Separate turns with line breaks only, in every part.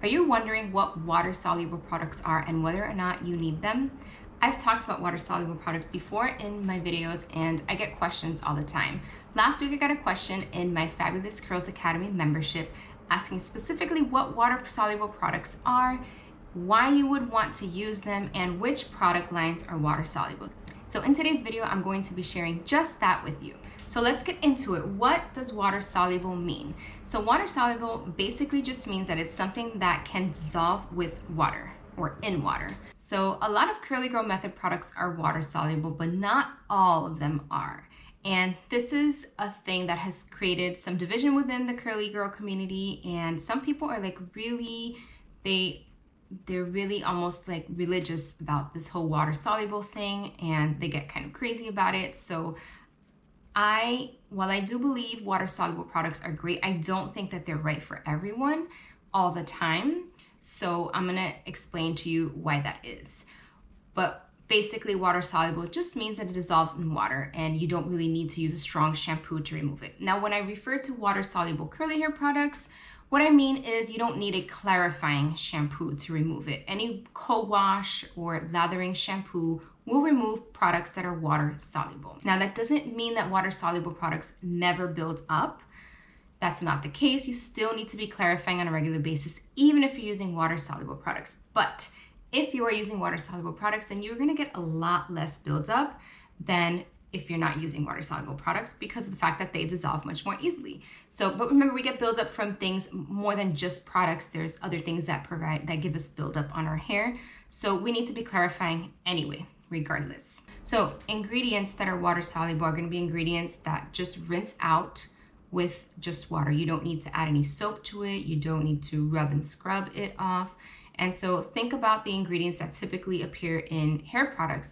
Are you wondering what water-soluble products are and whether or not you need them? I've talked about water-soluble products before in my videos and I get questions all the time. Last week I got a question in my Fabulous Curls Academy membership asking specifically what water-soluble products are, why you would want to use them, and which product lines are water-soluble. So in today's video, I'm going to be sharing just that with you. So let's get into it. What does water soluble mean? So water soluble basically just means that it's something that can dissolve with water or in water. So a lot of Curly Girl Method products are water soluble, but not all of them are. And this is a thing that has created some division within the Curly Girl community. And some people are like they're really almost like religious about this whole water soluble thing, and they get kind of crazy about it. So while I do believe water soluble products are great, I don't think that they're right for everyone all the time. So I'm gonna explain to you why that is. But basically water soluble just means that it dissolves in water and you don't really need to use a strong shampoo to remove it. Now, when I refer to water soluble curly hair products, what I mean is you don't need a clarifying shampoo to remove it. Any co-wash or lathering shampoo will remove products that are water soluble. Now, that doesn't mean that water soluble products never build up. That's not the case. You still need to be clarifying on a regular basis, even if you're using water soluble products. But if you are using water soluble products, then you're gonna get a lot less buildup than if you're not using water soluble products, because of the fact that they dissolve much more easily. So, but remember, we get buildup from things more than just products. There's other things that give us buildup on our hair. So we need to be clarifying anyway, regardless. So ingredients that are water soluble are gonna be ingredients that just rinse out with just water. You don't need to add any soap to it. You don't need to rub and scrub it off. And so think about the ingredients that typically appear in hair products.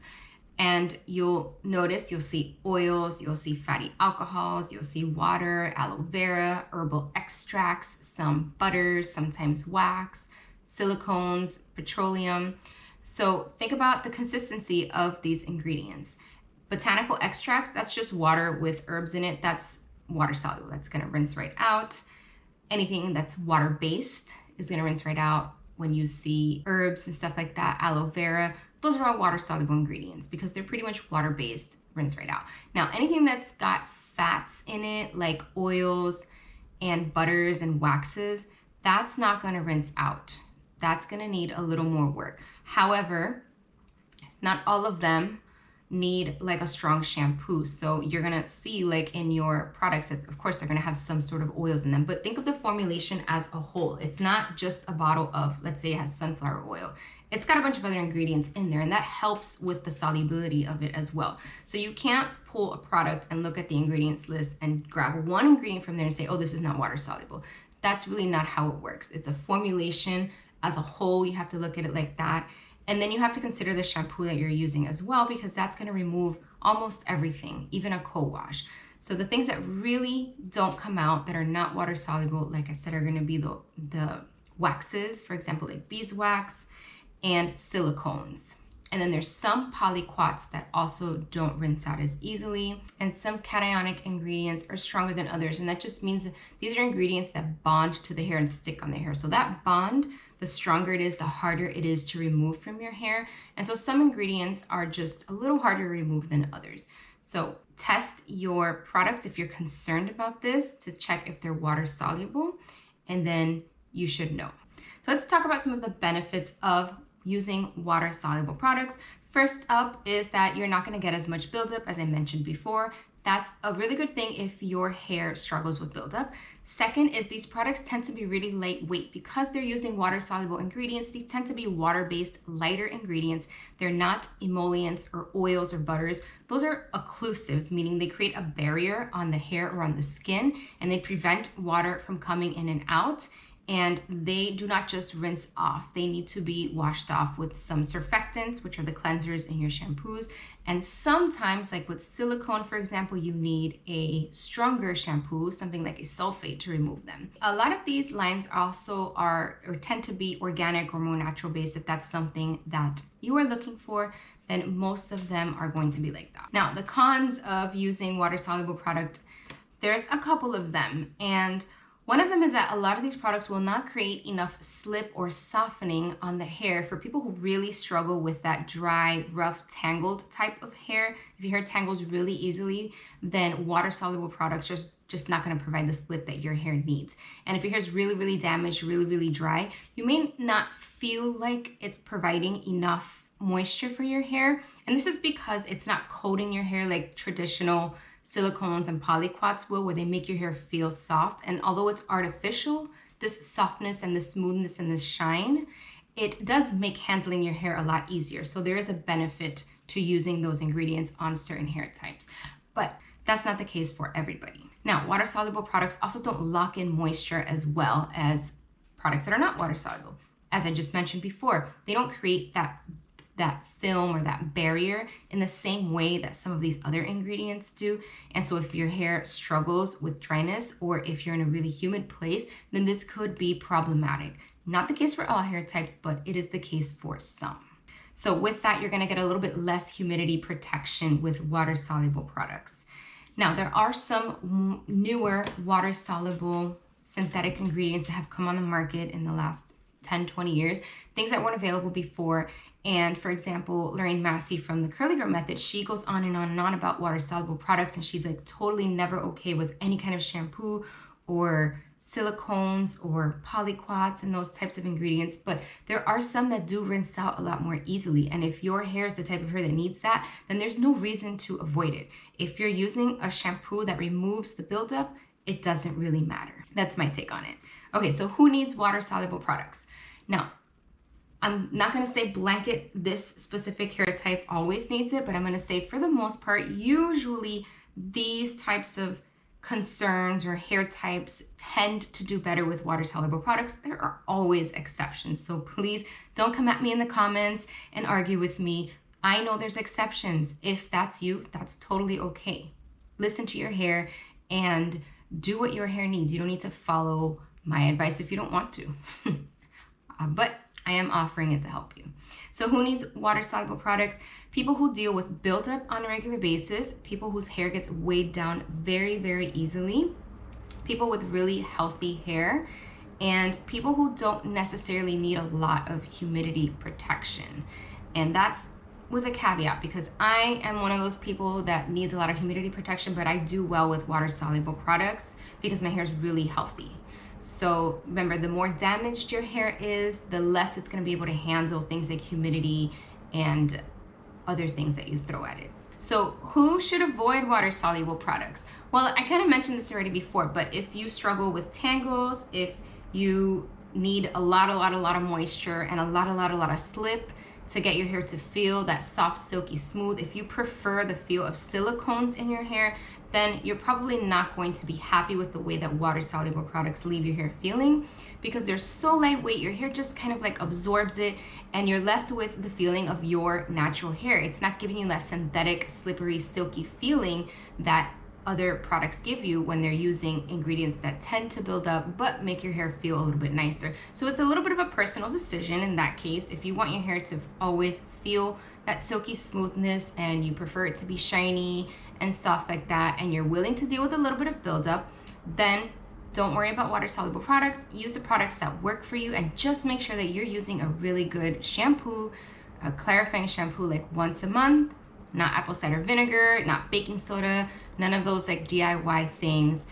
And you'll notice, you'll see oils, you'll see fatty alcohols, you'll see water, aloe vera, herbal extracts, some butters, sometimes wax, silicones, petroleum. So think about the consistency of these ingredients. Botanical extracts, that's just water with herbs in it. That's water soluble. That's gonna rinse right out. Anything that's water-based is gonna rinse right out. When you see herbs and stuff like that, aloe vera, those are all water soluble ingredients because they're pretty much water-based, rinse right out. Now, anything that's got fats in it, like oils and butters and waxes, that's not gonna rinse out. That's gonna need a little more work. However, not all of them need like a strong shampoo. So you're gonna see like in your products that of course they're gonna have some sort of oils in them, but think of the formulation as a whole. It's not just a bottle of, let's say it has sunflower oil. It's got a bunch of other ingredients in there, and that helps with the solubility of it as well. So you can't pull a product and look at the ingredients list and grab one ingredient from there and say, oh, this is not water soluble. That's really not how it works. It's a formulation as a whole. You have to look at it like that. And then you have to consider the shampoo that you're using as well, because that's gonna remove almost everything, even a co-wash. So the things that really don't come out that are not water soluble, like I said, are gonna be the waxes, for example, like beeswax and silicones. And then there's some polyquats that also don't rinse out as easily. And some cationic ingredients are stronger than others. And that just means that these are ingredients that bond to the hair and stick on the hair. So that bond, the stronger it is, the harder it is to remove from your hair. And so some ingredients are just a little harder to remove than others. So test your products if you're concerned about this to check if they're water soluble, and then you should know. So let's talk about some of the benefits of using water soluble products. First up is that you're not gonna get as much buildup as I mentioned before. That's a really good thing if your hair struggles with buildup. Second is these products tend to be really lightweight because they're using water soluble ingredients. These tend to be water-based, lighter ingredients. They're not emollients or oils or butters. Those are occlusives, meaning they create a barrier on the hair or on the skin, and they prevent water from coming in and out. And they do not just rinse off. They need to be washed off with some surfactants, which are the cleansers in your shampoos. And sometimes, like with silicone, for example, you need a stronger shampoo, something like a sulfate, to remove them. A lot of these lines also are or tend to be organic or more natural based. If that's something that you are looking for, then most of them are going to be like that. Now, the cons of using water soluble product, there's a couple of them. And One of them is that a lot of these products will not create enough slip or softening on the hair for people who really struggle with that dry, rough, tangled type of hair. If your hair tangles really easily, then water-soluble products are just not going to provide the slip that your hair needs. And if your hair is really, really damaged, really, really dry, you may not feel like it's providing enough moisture for your hair. And this is because it's not coating your hair like traditional silicones and polyquats will, where they make your hair feel soft. And although it's artificial, this softness and this smoothness and this shine, it does make handling your hair a lot easier. So there is a benefit to using those ingredients on certain hair types. But that's not the case for everybody. Now, water-soluble products also don't lock in moisture as well as products that are not water-soluble. As I just mentioned before, they don't create that film or that barrier in the same way that some of these other ingredients do. And so if your hair struggles with dryness, or if you're in a really humid place, then this could be problematic. Not the case for all hair types, but it is the case for some. So with that, you're gonna get a little bit less humidity protection with water-soluble products. Now, there are some newer water-soluble synthetic ingredients that have come on the market in the last 10, 20 years, things that weren't available before. And for example, Lorraine Massey from the Curly Girl Method, she goes on and on and on about water-soluble products, and she's like totally never okay with any kind of shampoo or silicones or polyquats and those types of ingredients. But there are some that do rinse out a lot more easily. And if your hair is the type of hair that needs that, then there's no reason to avoid it. If you're using a shampoo that removes the buildup, it doesn't really matter. That's my take on it. Okay, so who needs water-soluble products? Now, I'm not going to say blanket this specific hair type always needs it, but I'm going to say for the most part, usually these types of concerns or hair types tend to do better with water-soluble products. There are always exceptions, so please don't come at me in the comments and argue with me. I know there's exceptions. If that's you, that's totally okay. Listen to your hair and do what your hair needs. You don't need to follow my advice if you don't want to. But I am offering it to help you. So who needs water-soluble products? People who deal with buildup on a regular basis, people whose hair gets weighed down very, very easily, people with really healthy hair, and people who don't necessarily need a lot of humidity protection. And that's with a caveat, because I am one of those people that needs a lot of humidity protection, but I do well with water-soluble products because my hair is really healthy. So remember, the more damaged your hair is, the less it's going to be able to handle things like humidity and other things that you throw at it. So who should avoid water-soluble products? Well, I kind of mentioned this already before, but if you struggle with tangles, if you need a lot of moisture and a lot of slip to get your hair to feel that soft, silky smooth, if you prefer the feel of silicones in your hair, then you're probably not going to be happy with the way that water-soluble products leave your hair feeling, because they're so lightweight, your hair just kind of like absorbs it, and you're left with the feeling of your natural hair. It's not giving you that synthetic, slippery, silky feeling that other products give you when they're using ingredients that tend to build up but make your hair feel a little bit nicer. So it's a little bit of a personal decision in that case. If you want your hair to always feel that silky smoothness and you prefer it to be shiny and soft like that, and you're willing to deal with a little bit of buildup, then don't worry about water-soluble products. Use the products that work for you, and just make sure that you're using a really good shampoo, a clarifying shampoo like once a month, not apple cider vinegar, not baking soda, none of those like DIY things.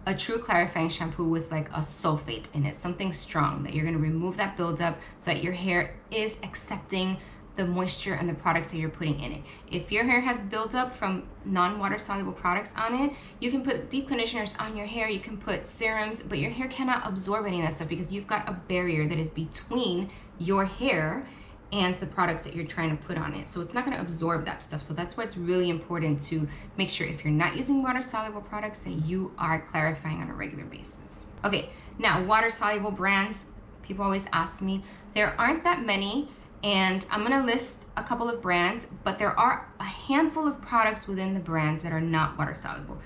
A true clarifying shampoo with like a sulfate in it, something strong that you're gonna remove that buildup so that your hair is accepting the moisture and the products that you're putting in it. If your hair has buildup from non-water soluble products on it, you can put deep conditioners on your hair, you can put serums, but your hair cannot absorb any of that stuff because you've got a barrier that is between your hair and the products that you're trying to put on it. So it's not gonna absorb that stuff. So that's why it's really important to make sure if you're not using water soluble products that you are clarifying on a regular basis. Okay, now water soluble brands, people always ask me, there aren't that many, and I'm gonna list a couple of brands, but there are a handful of products within the brands that are not water soluble.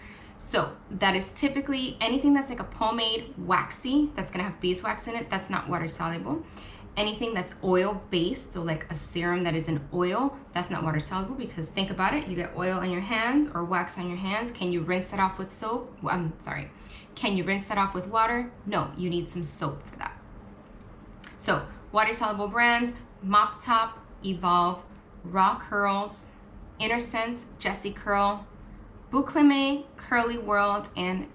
So that is typically anything that's like a pomade, waxy, that's gonna have beeswax in it, that's not water soluble. Anything that's oil based, so like a serum that is an oil, that's not water soluble, because think about it, you get oil on your hands or wax on your hands. Can you rinse that off with soap? Can you rinse that off with water? No, you need some soap for that. So water soluble brands: Mop Top, Evolve, Raw Curls, Inner Sense, Jessie Curl, Boucleme, Curly World, and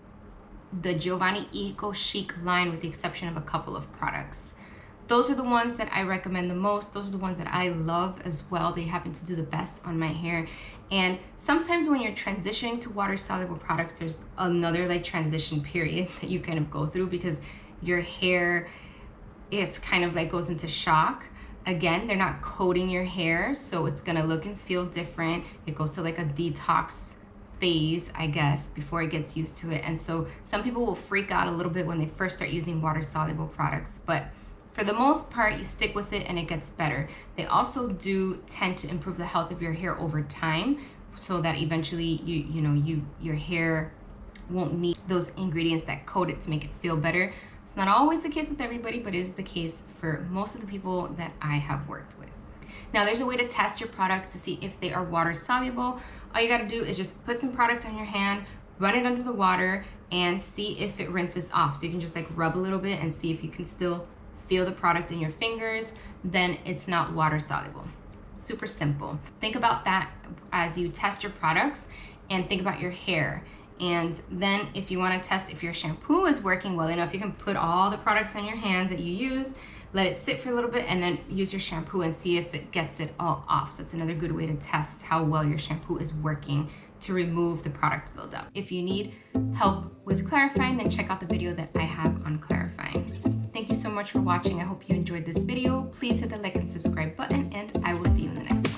the Giovanni Eco Chic line, with the exception of a couple of products. Those are the ones that I recommend the most. Those are the ones that I love as well. They happen to do the best on my hair. And sometimes when you're transitioning to water soluble products, there's another like transition period that you kind of go through, because your hair is kind of like goes into shock. Again, they're not coating your hair, so it's gonna look and feel different. It goes to like a detox phase, I guess, before it gets used to it. And so some people will freak out a little bit when they first start using water soluble products, but for the most part, you stick with it and it gets better. They also do tend to improve the health of your hair over time, so that eventually your hair won't need those ingredients that coat it to make it feel better. It's not always the case with everybody, but it is the case for most of the people that I have worked with. Now, there's a way to test your products to see if they are water soluble. All you gotta do is just put some product on your hand, run it under the water, and see if it rinses off. So you can just like rub a little bit and see if you can still feel the product in your fingers. Then it's not water soluble. Super simple. Think about that as you test your products, and think about your hair. And then if you want to test if your shampoo is working well, you can put all the products on your hands that you use, let it sit for a little bit, and then use your shampoo and see if it gets it all off. So that's another good way to test how well your shampoo is working to remove the product buildup. If you need help with clarifying, then check out the video that I have on clarifying. Thank you so much for watching. I hope you enjoyed this video. Please hit the like and subscribe button, and I will see you in the next one.